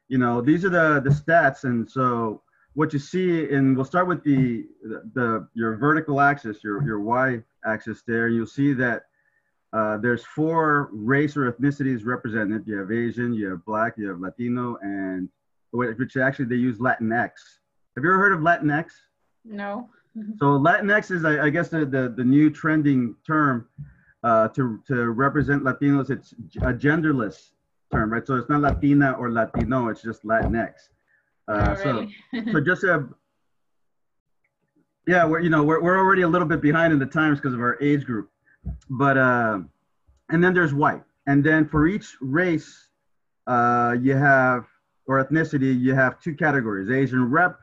these are the stats. And so what you see, and we'll start with your vertical axis, your Y axis there. You'll see that there's four race or ethnicities represented. You have Asian, you have Black, you have Latino, and which actually they use Latinx. Have you ever heard of Latinx? No. So Latinx is, I guess, the new trending term to represent Latinos. It's a genderless term, right? So it's not Latina or Latino, it's just Latinx. Oh, so really? so just yeah, we're already a little bit behind in the times because of our age group. But and then there's white. And then for each race you have, or ethnicity, you have two categories: Asian rep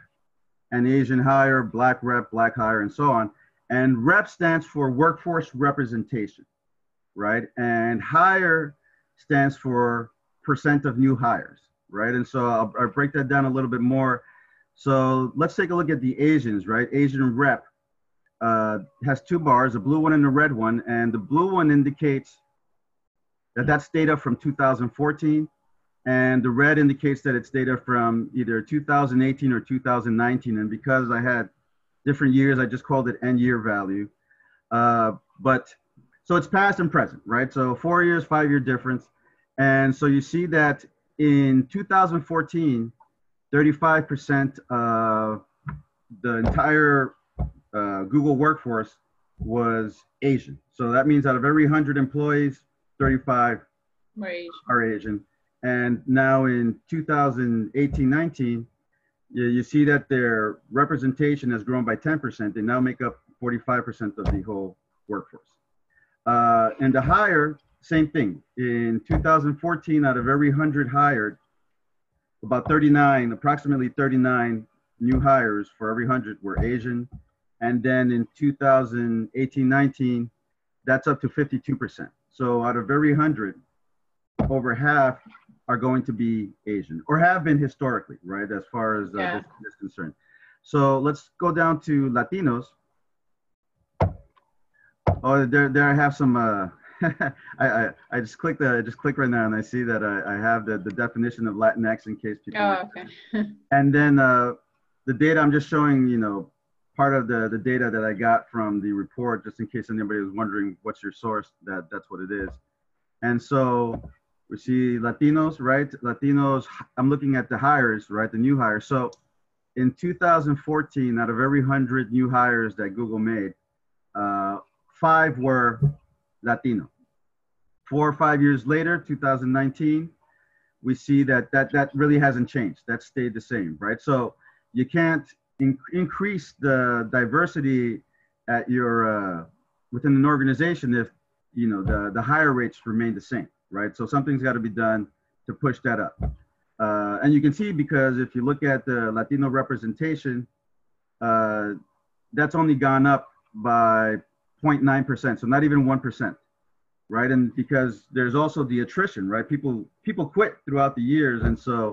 and Asian hire, Black rep, Black hire, and so on. And rep stands for workforce representation, right? And hire stands for percent of new hires, right? And so I'll break that down a little bit more. So let's take a look at the Asians, right? Asian rep has two bars, a blue one and a red one. And the blue one indicates that that's data from 2014. And the red indicates that it's data from either 2018 or 2019. And because I had different years, I just called it end year value. But so it's past and present, right? So 4 years, 5 year difference. And so you see that in 2014, 35% of the entire Google workforce was Asian. So that means out of every 100 employees, 35 are Asian. And now in 2018-19, you see that their representation has grown by 10%. They now make up 45% of the whole workforce. And the hire, same thing. In 2014, out of every 100 hired, approximately 39 new hires for every 100 were Asian. And then in 2018-19, that's up to 52%. So out of every 100, over half are going to be Asian, or have been historically, right, as far as this is concerned. So let's go down to Latinos. Oh, there I have some, I just clicked right now, and I see that I have the definition of Latinx in case people. Oh, okay. And then the data I'm just showing, part of the data that I got from the report, just in case anybody was wondering what's your source, that's what it is. And so we see Latinos, right? Latinos, I'm looking at the hires, right? The new hires. So in 2014, out of every 100 new hires that Google made, 5 were Latino. 4 or 5 years later, 2019, we see that really hasn't changed. That stayed the same, right? So you can't increase the diversity at your within an organization if the hire rates remain the same, right? So something's got to be done to push that up. And you can see, because if you look at the Latino representation, that's only gone up by 0.9%, so not even 1%, right? And because there's also the attrition, right? People quit throughout the years, and so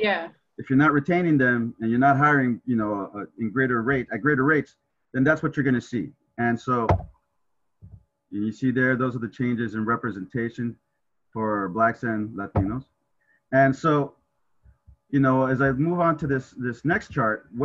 if you're not retaining them and you're not hiring, at greater rates, then that's what you're going to see. And so you see there, those are the changes in representation for Blacks and Latinos. And so, as I move on to this next chart, what